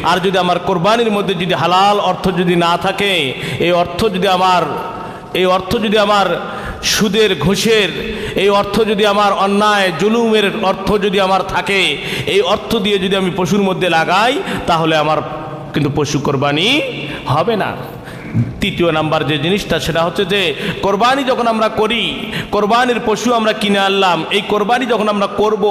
আর যদি আমার কোরবানির মধ্যে যদি হালাল অর্থ যদি না থাকে, এই অর্থ যদি আমার সুদের ঘুষের, এই অর্থ যদি আমার অন্যায় জুলুমের অর্থ যদি আমার থাকে, এই অর্থ দিয়ে যদি আমি পশুর মধ্যে লাগাই, তাহলে আমার কিন্তু পশু কোরবানি হবে না। তৃতীয় নাম্বার যে জিনিসটা সেটা হচ্ছে যে কোরবানি যখন আমরা করি, কোরবানির পশু আমরা কিনে আনলাম, এই কোরবানি যখন আমরা করব,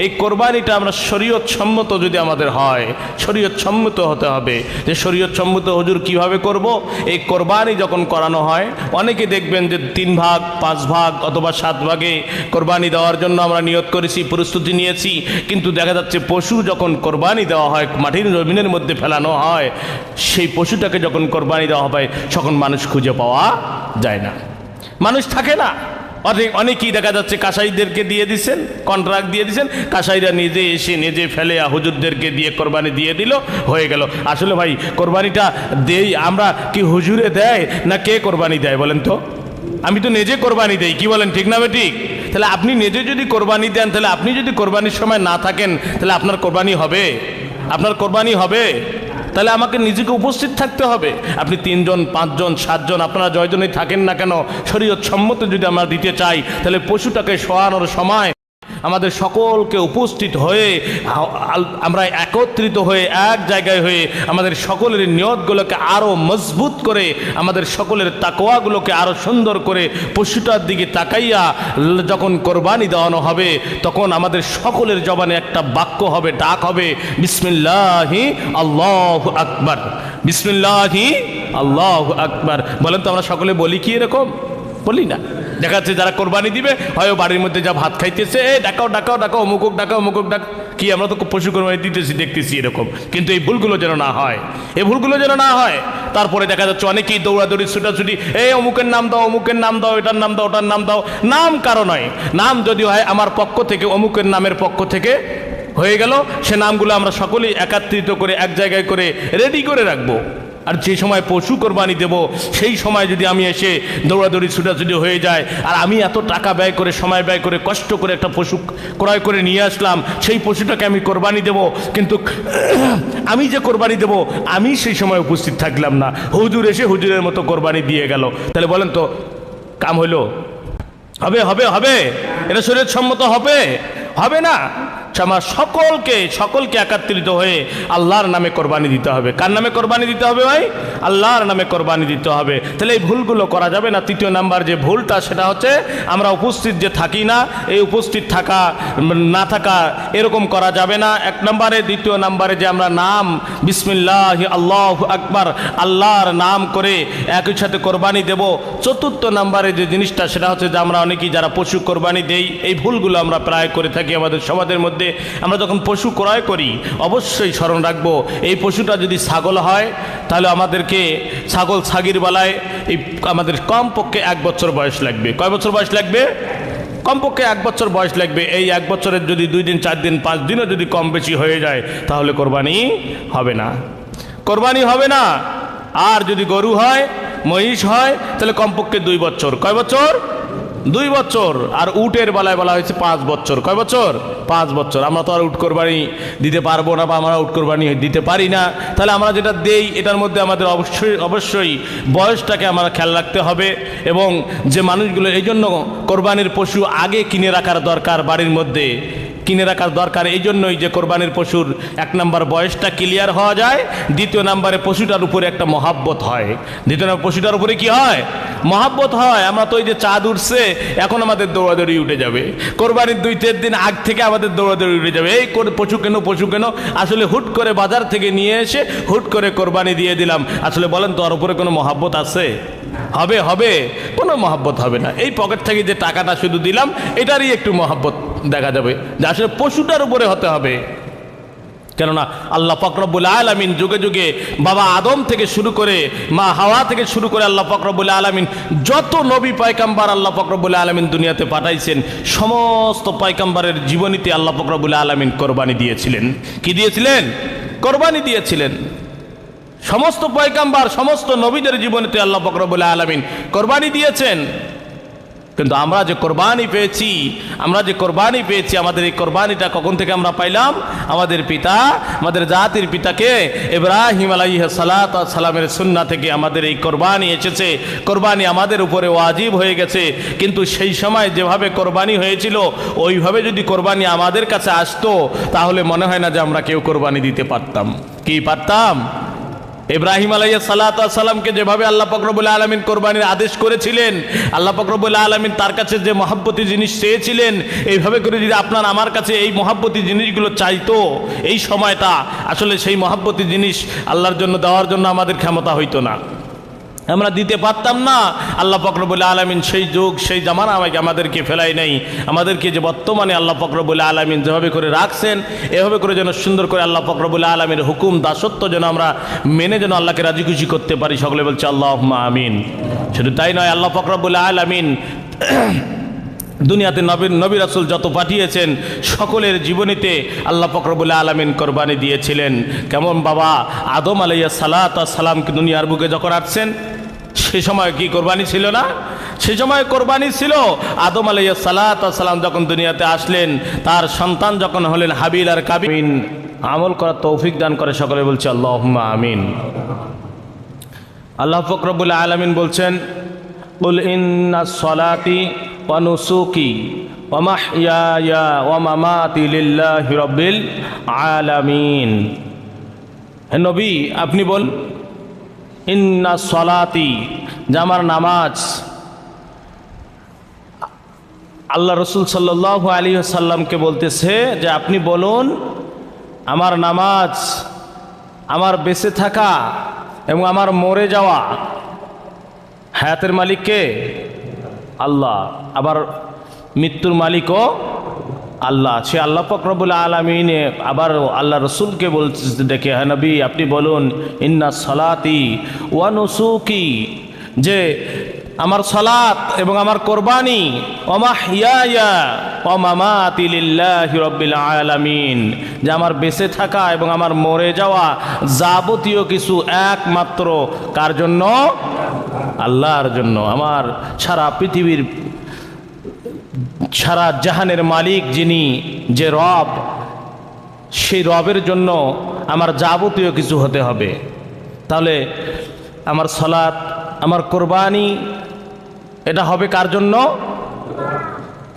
এই কোরবানিটা আমরা শরীয়ত সম্মত যদি আমাদের হয়, শরীয়ত সম্মত হতে হবে। যে শরীয়ত সম্মত হুজুর কিভাবে করব? এই কোরবানি যখন করানো হয়, অনেকে দেখবেন যে 3 ভাগ 5 ভাগ অথবা 7 ভাগে কোরবানি দেওয়ার জন্য আমরা নিয়ত করেছি, প্রস্তুতি নিয়েছি, কিন্তু দেখা যাচ্ছে পশু যখন কোরবানি দেওয়া হয়, মাটির জমিনের মধ্যে ফেলানো হয়, সেই পশুটাকে যখন কোরবানি দেওয়া হয় তখন মানুষ খুঁজে পাওয়া যায় না, মানুষ থাকে না। অনেকেই দেখা যাচ্ছে কাসাইদেরকে দিয়ে দিচ্ছেন, কন্ট্রাক্ট দিয়ে দিচ্ছেন, কাসাইরা নিজে এসে নিজে ফেলে হুজুরদেরকে দিয়ে কোরবানি দিয়ে দিল, হয়ে গেল। আসলে ভাই কোরবানিটা দেই আমরা কি হুজুরে দেয় না কে কোরবানি দেয় বলেন তো? আমি তো নিজে কোরবানি দেই, কি বলেন, ঠিক না ঠিক? তাহলে আপনি নিজে যদি কোরবানি দেন, তাহলে আপনি যদি কোরবানির সময় না থাকেন, তাহলে আপনার কোরবানি হবে? আপনার কোরবানি হবে? তাহলে আমাকে নিজেকে উপস্থিত থাকতে হবে। আপনি 3 জন 5 জন 7 জন আপনারা জয়জনই থাকেন না কেন, শরীয়ত সম্মত যদি আমরা দিতে চাই, তাহলে পশুটাকে শোয়ানোর সময় আমাদের সকলকে উপস্থিত হয়ে আমরা একত্রিত হয়ে এক জায়গায় হয়ে আমাদের সকলের নিয়তগুলোকে আরও মজবুত করে, আমাদের সকলের তাকওয়াগুলোকে আরও সুন্দর করে পশুটার দিকে তাকাইয়া যখন কোরবানি দেওয়ানো হবে, তখন আমাদের সকলের জবানে একটা বাক্য হবে, ডাক হবে, বিসমিল্লাহি আল্লাহু আকবার, বিসমিল্লাহি আল্লাহু আকবার। বলেন তো আমরা সকলে বলি কি এরকম? বলি না। দেখা যাচ্ছে যারা কোরবানি দিবে, হয় বাড়ির মধ্যে যা ভাত খাইতেছে, ডাকাও ডাকাও ডাকাও অমুকক ডাকাও অমুকক ডাক, কি আমরা তো পশু কোরবানি দিতেছি দেখতেছি এরকম। কিন্তু এই ভুলগুলো যেন না হয়, এই ভুলগুলো যেন না হয়। তারপরে দেখা যাচ্ছে অনেকেই দৌড়াদৌড়ি ছুটাছুটি, অমুকের নাম দাও, অমুকের নাম দাও, এটার নাম দাও, ওটার নাম দাও। নাম কারো নয়, নাম যদি হয় আমার পক্ষ থেকে, অমুকের নামের পক্ষ থেকে হয়ে গেল, সে নামগুলো আমরা সকলেই একত্রিত করে এক জায়গায় করে রেডি করে রাখবো। আর যে সময় পশু কোরবানি দেব, সেই সময় যদি আমি এসে দৌড়াদৌড়ি ছুটাছুটি হয়ে যায়, আর আমি এত টাকা ব্যয় করে, সময় ব্যয় করে, কষ্ট করে একটা পশু ক্রয় করে নিয়ে আসলাম, সেই পশুটাকে আমি কোরবানি দেব, কিন্তু আমি যে কোরবানি দেব আমি সেই সময় উপস্থিত থাকলাম না, হুজুর এসে হুজুরের মতো কোরবানি দিয়ে গেল, তাহলে বলেন তো কাম হইল? হবে হবে হবে? এটা শরীয়ত সম্মত হবে? হবে না। আমার সকলকে একত্রিত হয়ে আল্লাহর নামে কোরবানি দিতে হবে। কার নামে কোরবানি দিতে হবে ভাই? আল্লাহর নামে কোরবানি দিতে হবে। তাহলে এই ভুলগুলো করা যাবে না। তৃতীয় নাম্বার যে ভুলটা সেটা হচ্ছে আমরা উপস্থিত যে থাকি না, এই উপস্থিত থাকা না থাকা এরকম করা যাবে না, 1 নম্বরে। দ্বিতীয় নাম্বারে যে আমরা নাম বিসমিল্লাহি আল্লাহু আকবার, আল্লাহর নাম করে একই সাথে কোরবানি দেব। চতুর্থ নাম্বারে যে জিনিসটা সেটা হচ্ছে যে আমরা অনেকেই যারা পশু কোরবানি দেই, এই ভুলগুলো আমরা প্রায় করে থাকি আমাদের সমাজের মধ্যে। আমরা যখন পশু ক্রয় করি অবশ্যই স্মরণ রাখবো, এই পশুটা যদি ছাগল হয়, তাহলে আমাদেরকে ছাগল ছাগির বেলায় এই আমাদের কমপক্ষে 1 বছর বয়স লাগবে। কয় বছর বয়স লাগবে? কমপক্ষে 1 বছর বয়স লাগবে। এই 1 বছরের যদি 2 দিন 4 দিন 5 দিনও যদি কম বেশি হয়ে যায়, তাহলে কোরবানি হবে না, কোরবানি হবে না। আর যদি গরু হয়, মহিষ হয়, তাহলে কমপক্ষে 2 বছর। কয় বছর? 2 বছর। আর উটের বেলায় বলা হয়েছে 5 বছর। কয় বছর? 5 বছর। আমরা তো আর উট কোরবানি দিতে পারবো না, বা আমরা উট কোরবানি দিতে পারি না। তাহলে আমরা যেটা দেই এটার মধ্যে আমাদের অবশ্যই বয়সটাকে আমরা খেয়াল রাখতে হবে। এবং যে মানুষগুলো এই জন্য কোরবানির পশু আগে কিনে রাখার দরকার, বাড়ির মধ্যে কিনে রাখার দরকার এই জন্যই যে কোরবানির পশুর 1 নম্বর বয়সটা ক্লিয়ার হওয়া যায়, দ্বিতীয় নম্বরে পশুটার উপরে একটা মহাব্বত হয়। দ্বিতীয় নম্বর পশুটার উপরে কি হয়? মহাব্বত হয়। আমরা তো ওই যে চাঁদ উঠছে, এখন আমাদের দৌড়াদৌড়ি উঠে যাবে। কোরবানির 2-3 দিন আগ থেকে আমাদের দৌড়াদৌড়ি উঠে যাবে, এই পশু কেন পশু কেন। আসলে হুট করে বাজার থেকে নিয়ে এসে হুট করে কোরবানি দিয়ে দিলাম। আসলে বলেন তো ওর উপরে কোনো মহাব্বত আছে? হবে হবে? কোনো মহাব্বত হবে না। এই পকেট থেকে যে টাকাটা শুধু দিলাম, এটারই একটু মহাব্বত দেখা যাবে, যে আসলে পশুটার উপরে হতে হবে। কেননা আল্লাহ পাক রব্বুল আলামিন যুগে যুগে বাবা আদম থেকে শুরু করে মা হাওয়া থেকে শুরু করে আল্লাহ পাক রব্বুল আলামিন যত নবী পয়গম্বর আল্লাহ পাক রব্বুল আলামিন দুনিয়াতে পাঠাইছেন, সমস্ত পয়গম্বরের জীবনীতে আল্লাহ পাক রব্বুল আলামিন কোরবানি দিয়েছিলেন। কি দিয়েছিলেন? কোরবানি দিয়েছিলেন। সমস্ত পয়গম্বর সমস্ত নবীদের জীবনীতে আল্লাহ পাক রব্বুল আলামিন কোরবানি দিয়েছেন। কিন্তু আমরা যে কোরবানি পেয়েছি আমাদের এই কোরবানিটা কখন থেকে আমরা পাইলাম? আমাদের পিতা, আমাদের জাতির পিতাকে ইব্রাহিম আলাইহিস সালাতু ওয়াস সালামের সুন্নাহ থেকে আমাদের এই কোরবানি এসেছে। কোরবানি আমাদের উপরে ওয়াজিব হয়ে গেছে। কিন্তু সেই সময় যেভাবে কোরবানি হয়েছিল ওইভাবে যদি কোরবানি আমাদের কাছে আসতো তাহলে মনে হয় না যে আমরা কেউ কোরবানি দিতে পারতাম। কি পারতাম? ইব্রাহিম আলাইহিস সালাতু ওয়াস সালামকে যেভাবে আল্লাহ পাক রব্বুল আলামিন কোরবানির আদেশ করেছিলেন, আল্লাহ পাক রব্বুল আলামিন তার কাছে যে মহব্বতী জিনিস চেয়েছিলেন, এইভাবে করে যদি আপনার আমার কাছে এই মহব্বতী জিনিসগুলো চাইতো, এই সময়টা আসলে সেই মহব্বতী জিনিস আল্লাহর জন্য দেওয়ার জন্য আমাদের ক্ষমতা হইতো না, আমরা দিতে পারতাম না। আল্লাহ পাক রব্বুল আলামিন সেই যুগ সেই জামানা আমাদেরকে ফেলাই নাই, আমাদেরকে যে বর্তমানে আল্লাহ পাক রব্বুল আলামিন যেভাবে করে রাখছেন এভাবে করে যেন সুন্দর করে আল্লাহ পাক রব্বুল আলামিনের হুকুম দাসত্ব যেন আমরা মেনে যেন আল্লাহকে রাজি খুশি করতে পারি। সকলে বলছে আল্লাহুম্মা আমিন। শুধু তাই নয়, আল্লাহ পাক রব্বুল আলামিন দুনিয়াতে নবী রাসূল যত পাঠিয়েছেন সকলের জীবনীতে আল্লাহ পাক রব্বুল আলামিন কোরবানি দিয়েছিলেন। কেমন বাবা আদম আলাইহিস সালাতু ওয়াস সালামকে দুনিয়ার বুকে যখন আসছেন সে সময় কি কোরবানি ছিল না? সে সময় কোরবানি ছিল। আদম আলাইহিস সালাতু ওয়াস সালাম যখন দুনিয়াতে আসলেন, তার সন্তান যখন হলেন হাবিল আর কাবিল, আমল করার তৌফিক দান করে। সকলে বলছে আল্লাহুম্মা আমিন। আল্লাহ পাক রব্বুল আলামিন বলছেন, কুল ইন্নাস সলাতি ওয়া নুসুকি ওয়া মাহইয়ায়া ওয়া মামাতি লিল্লাহি রাব্বিল আলামিন। হে নবী আপনি বল, ইন্না সলাতি, যে আমার নামাজ, আল্লাহ রসুল সাল্লাল্লাহু আলাইহি ওয়াসাল্লামকে বলতেছে যে আপনি বলুন আমার নামাজ, আমার বেঁচে থাকা এবং আমার মরে যাওয়া, হায়াতের মালিক কে? আল্লাহ। আবার মৃত্যুর মালিকও আল্লাহ। সে আল্লাহ পাক রব্বুল আলামিন আবার আল্লাহ রসুলকে বলছে দেখে, হ্যাঁ নবী আপনি বলুন ইন্না সলাতি ওয়া নুসুকি, যে আমার সালাত এবং আমার কোরবানি, ওয়া মাহইয়ায়া ওয়া মামাতি লিল্লাহি রাব্বিল আলামিন, যে আমার বেঁচে থাকা এবং আমার মরে যাওয়া যাবতীয় কিছু একমাত্র কার জন্য? আল্লাহর জন্য। আমার সারা পৃথিবীর সারা জাহানের মালিক যিনি, যে রব, সেই রবের জন্য আমার যাবতীয় কিছু হতে হবে। তাহলে আমার সালাত, আমার কোরবানি এটা হবে কার জন্য?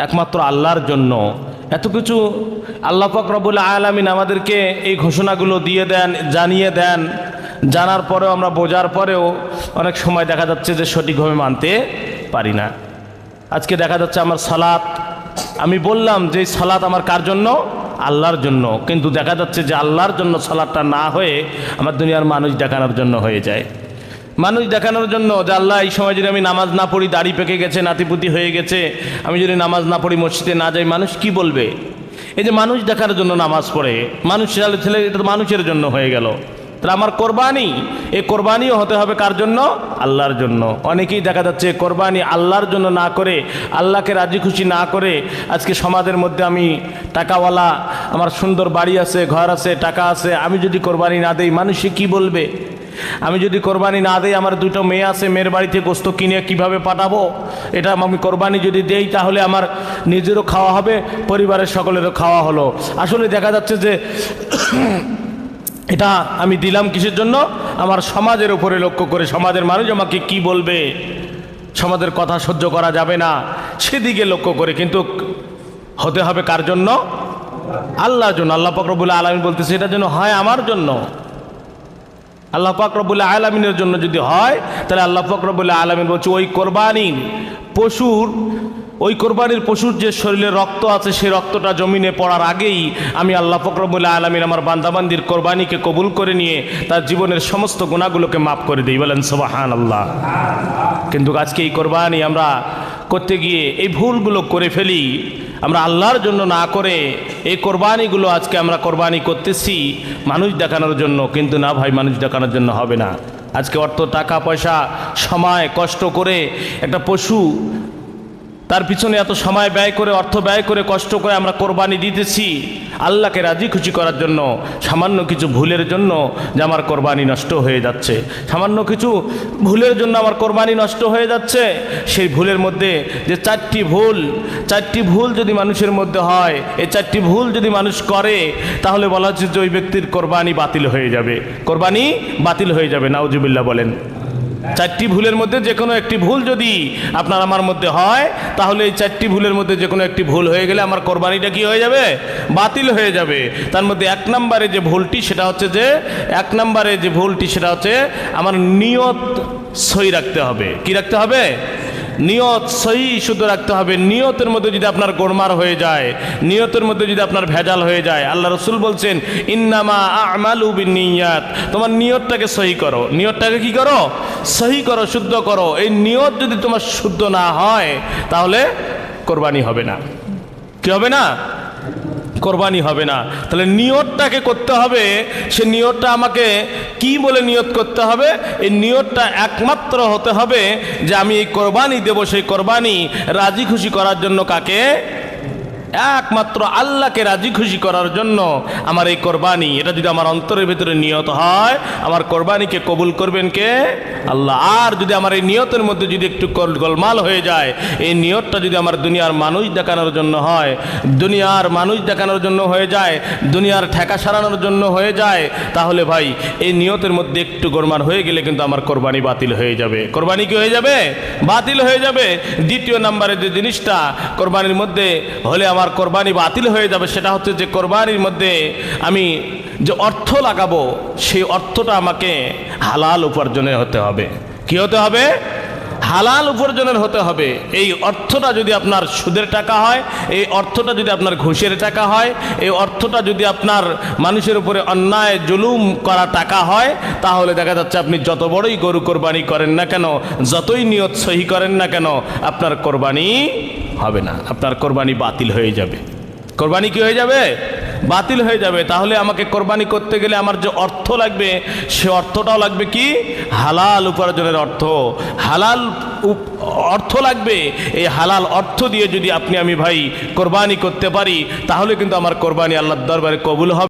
একমাত্র আল্লাহর জন্য। এত কিছু আল্লাহ পাক রব্বুল আলামিন আমাদেরকে এই ঘোষণাগুলো দিয়ে দেন, জানিয়ে দেন। জানার পরেও আমরা বোঝার পরেও অনেক সময় দেখা যাচ্ছে যে সঠিকভাবে মানতে পারি না। আজকে দেখা যাচ্ছে আমার সালাত, আমি বললাম যে সালাত আমার কার জন্য? আল্লাহর জন্য, কিন্তু দেখা যাচ্ছে যে আল্লাহর জন্য সালাতটা না হয়ে আমার দুনিয়ার মানুষ দেখানোর জন্য হয়ে যায়। মানুষ দেখানোর জন্য যে আল্লাহ এই সময় যদি আমি নামাজ না পড়ি, দাড়ি পেকে গেছে, নাতিপুতি হয়ে গেছে, আমি যদি নামাজ না পড়ি, মসজিদে না যাই, মানুষ কি বলবে? এই যে মানুষ দেখানোর জন্য নামাজ পড়ে, মানুষ ছেলে, এটা তো মানুষের জন্য হয়ে গেল। তাহলে আমার কোরবানি, এই কোরবানিও হতে হবে কার জন্য? আল্লাহর জন্য। অনেকেই দেখা যাচ্ছে কোরবানি আল্লাহর জন্য না করে, আল্লাহকে রাজি খুশি না করে, আজকে সমাজের মধ্যে আমি টাকাওয়ালা, আমার সুন্দর বাড়ি আছে, ঘর আছে, টাকা আছে, আমি যদি কোরবানি না দেই মানুষে কি বলবে? আমি যদি কোরবানি না দেই, আমার দুটো মেয়ে আছে, মেয়ের বাড়িতে গোস্ত কিনে কিভাবে পাঠাবো? এটা আমি কোরবানি যদি দেই তাহলে আমার নিজেরও খাওয়া হবে, পরিবারের সকলেরও খাওয়া হলো। আসলে দেখা যাচ্ছে যে এটা আমি দিলাম কিসের জন্য? আমার সমাজের উপরে লক্ষ্য করে, সমাজের মানুষ আমাকে কি বলবে, সমাজের কথা সহ্য করা যাবে না, সেদিকে লক্ষ্য করে। কিন্তু হতে হবে কার জন্য? আল্লাহর জন্য। আল্লাহ পাক রব্বুল আলামিন বলতেছে এটা যেন হয় আমার জন্য। আল্লাহ পাক রব্বুল আলামিনের জন্য যদি হয়, তাহলে আল্লাহ পাক রব্বুল আলামিন বলছে ওই কোরবানির পশুর, ওই কোরবানির পশুর যে শরীরে রক্ত আছে, সেই রক্তটা জমিনে পড়ার আগেই আমি আল্লাহ পাক রব্বুল আলামিন আমার বান্দাবান্দির কোরবানিকে কবুল করে নিয়ে তার জীবনের সমস্ত গুনাহগুলোকে মাফ করে দিই। বলেন সুবহানাল্লাহ। কিন্তু আজকে এই কোরবানি আমরা করতে গিয়ে এই ভুলগুলো করে ফেলি। আমরা আল্লাহর জন্য না করে এই কোরবানিগুলো আজকে আমরা কোরবানি করতেছি মানুষ দেখানোর জন্য। কিন্তু না ভাই, মানুষ দেখানোর জন্য হবে না। আজকে অর্থ, টাকা পয়সা, সময় কষ্ট করে একটা পশু তার পিছনে এত সময় ব্যয় করে, অর্থ ব্যয় করে, কষ্ট করে আমরা কোরবানি দিতেছি আল্লাহকে রাজি খুশি করার জন্য, সামান্য কিছু ভুলের জন্য যে আমার কোরবানি নষ্ট হয়ে যাচ্ছে, সামান্য কিছু ভুলের জন্য আমার কোরবানি নষ্ট হয়ে যাচ্ছে। সেই ভুলের মধ্যে যে চারটি ভুল যদি মানুষের মধ্যে হয়, এই চারটি ভুল যদি মানুষ করে, তাহলে বলা হচ্ছে যে ওই ব্যক্তির কোরবানি বাতিল হয়ে যাবে, কোরবানি বাতিল হয়ে যাবে। নাউজুবিল্লাহ বলেন। চারটি ভুলের মধ্যে যে কোনো একটি ভুল যদি আপনার আমার মধ্যে হয়, তাহলে এই চারটি ভুলের মধ্যে যে কোনো একটি ভুল হয়ে গেলে আমার কোরবানিটা কি হয়ে যাবে? বাতিল হয়ে যাবে। তার মধ্যে এক নম্বরে যে ভুলটি সেটা হচ্ছে আমার নিয়ত সহি রাখতে হবে। কি রাখতে হবে? নিয়ত সহি শুধু রাখতে হবে। নিয়তের মধ্যে যদি আপনার গোলমাল হয়ে যায়, নিয়তের মধ্যে যদি আপনার ভেজাল হয়ে যায়, আল্লাহ রসুল বলছেন ইন্নামা আমালু বিন্নিয়াত, তোমার নিয়তটাকে সহি করো। নিয়তটাকে কি করো? সহি করো, শুদ্ধ করো। এই নিয়ত যদি তোমার শুদ্ধ না হয়, তাহলে কোরবানি হবে না। কি হবে না? কোরবানি হবে না। তাহলে নিয়তটাকে করতে হবে। সে নিয়তটা আমাকে কি বলে নিয়ত করতে হবে? এই নিয়তটা একমাত্র হতে হবে যে আমি এই কোরবানি দেব, সেই কোরবানি রাজি খুশি করার জন্য। কাকে? একমাত্র আল্লাহকে রাজি খুশি করার জন্য আমার এই কোরবানি। এটা যদি আমার অন্তরের ভিতরে নিয়ত হয়, আমার কোরবানিকে কবুল করবেন কে? আল্লাহ। আর যদি আমার এই নিয়তের মধ্যে যদি একটু গোলমাল হয়ে যায়, এই নিয়তটা যদি আমার দুনিয়ার মানুষ দেখানোর জন্য হয়, দুনিয়ার মানুষ দেখানোর জন্য হয়ে যায়, দুনিয়ার ঠেকা সারানোর জন্য হয়ে যায়, তাহলে ভাই এই নিয়তের মধ্যে একটু গোলমাল হয়ে গেলে কিন্তু আমার কোরবানি বাতিল হয়ে যাবে। কোরবানি কি হয়ে যাবে? বাতিল হয়ে যাবে। দ্বিতীয় নম্বরে যে জিনিসটা কোরবানির মধ্যে হলে আমার কোরবানি বাতিল হয়ে যাবে, সেটা হচ্ছে যে কোরবানির মধ্যে আমি যে অর্থ লাগাবো, সেই অর্থটা আমাকে হালাল উপার্জনের হতে হবে। কি হতে হবে? হালাল উপার্জনের হতে হবে। এই অর্থটা যদি আপনার সুদের টাকা হয়, এই অর্থটা যদি আপনার ঘুষের টাকা হয়, এই অর্থটা যদি আপনার মানুষের উপরে অন্যায় জুলুম করা টাকা হয়, তাহলে দেখা যাচ্ছে আপনি যত বড়ই গরু কোরবানি করেন না কেন, যতই নিয়ত সহি করেন না কেন, আপনার কোরবানি হবে না, আপনার কোরবানি বাতিল হয়ে যাবে। কোরবানি কি হয়ে যাবে? বাতিল হয়ে যাবে। তাহলে আমাকে কোরবানি করতে গেলে আমার যে অর্থ লাগবে, সে অর্থটাও লাগবে কি? হালাল উপার্জনের অর্থ। হালাল অর্থ লাগবে। এই হালাল অর্থ দিয়ে যদি আপনি আমি ভাই কোরবানি করতে পারি, তাহলে কিন্তু আমার কোরবানি আল্লাহর দরবারে কবুল হবে।